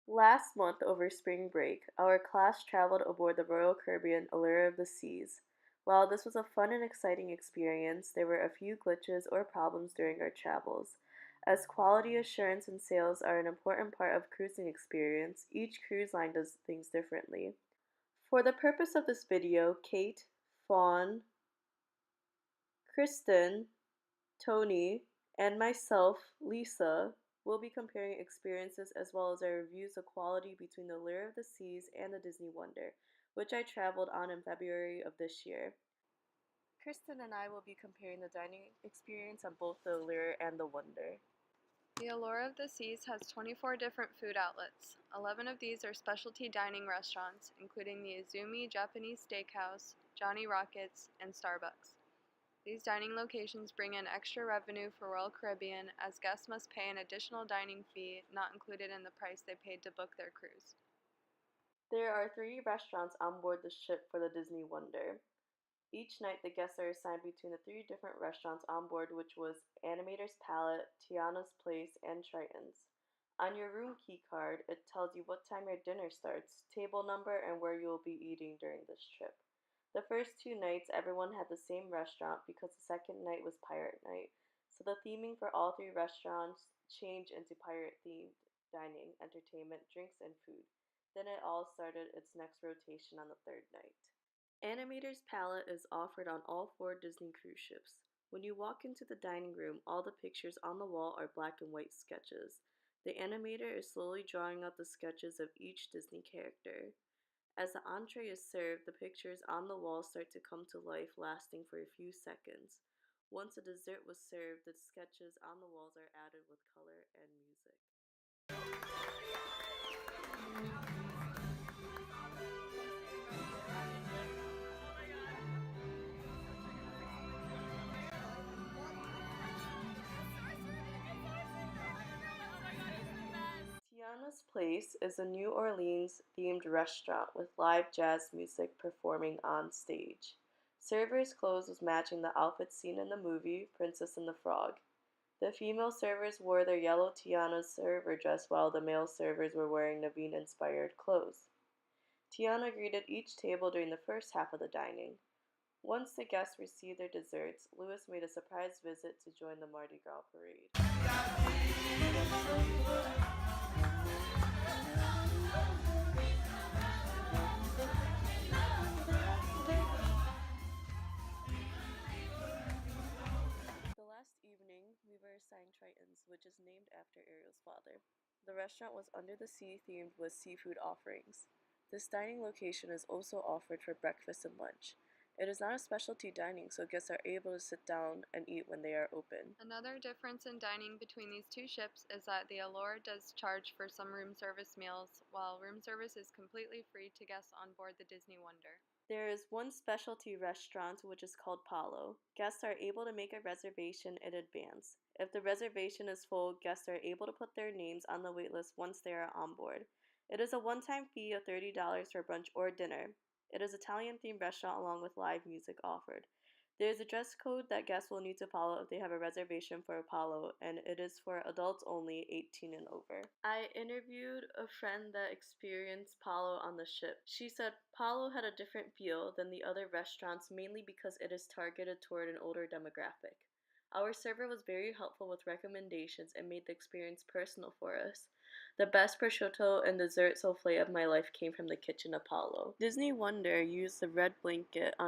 Last month over spring break, our class traveled aboard the Royal Caribbean Allure of the Seas. While this was a fun and exciting experience, there were a few glitches or problems during our travels. As quality assurance and sales are an important part of cruising experience, each cruise line does things differently. For the purpose of this video, Kate, Fawn, Kristen, Tony, and myself, Lisa, will be comparing experiences as well as our reviews of quality between the Allure of the Seas and the Disney Wonder, which I traveled on in February of this year. Kristen and I will be comparing the dining experience on both the Allure and the Wonder. The Allure of the Seas has 24 different food outlets. 11 of these are specialty dining restaurants, including the Izumi Japanese Steakhouse, Johnny Rockets, and Starbucks. These dining locations bring in extra revenue for Royal Caribbean, as guests must pay an additional dining fee not included in the price they paid to book their cruise. There are 3 restaurants on board the ship for the Disney Wonder. Each night, the guests are assigned between the 3 different restaurants on board, which was Animator's Palette, Tiana's Place, and Triton's. On your room key card, it tells you what time your dinner starts, table number, and where you will be eating during this trip. The first 2 nights, everyone had the same restaurant because the second night was Pirate Night, so the theming for all 3 restaurants changed into pirate-themed dining, entertainment, drinks, and food. Then it all started its next rotation on the third night. Animator's Palette is offered on all 4 Disney cruise ships. When you walk into the dining room, all the pictures on the wall are black and white sketches. The animator is slowly drawing out the sketches of each Disney character. As the entree is served, the pictures on the wall start to come to life, lasting for a few seconds. Once the dessert was served, the sketches on the walls are added with color and music. Tiana's Place is a New Orleans themed restaurant with live jazz music performing on stage. Servers' clothes was matching the outfits seen in the movie Princess and the Frog. The female servers wore their yellow Tiana server dress while the male servers were wearing Naveen-inspired clothes. Tiana greeted each table during the first half of the dining. Once the guests received their desserts, Louis made a surprise visit to join the Mardi Gras parade. The last evening, we were assigned Triton's, which is named after Ariel's father. The restaurant was under the sea themed with seafood offerings. This dining location is also offered for breakfast and lunch. It is not a specialty dining, so guests are able to sit down and eat when they are open. Another difference in dining between these two ships is that the Allure does charge for some room service meals, while room service is completely free to guests on board the Disney Wonder. There is one specialty restaurant which is called Palo. Guests are able to make a reservation in advance. If the reservation is full, guests are able to put their names on the waitlist once they are on board. It is a one-time fee of $30 for brunch or dinner. It is an Italian-themed restaurant along with live music offered. There is a dress code that guests will need to follow if they have a reservation for Apollo, and it is for adults only 18 and over. I interviewed a friend that experienced Palo on the ship. She said Palo had a different feel than the other restaurants, mainly because it is targeted toward an older demographic. Our server was very helpful with recommendations and made the experience personal for us. The best prosciutto and dessert souffle of my life came from the kitchen of Palo. Disney Wonder used the red blanket on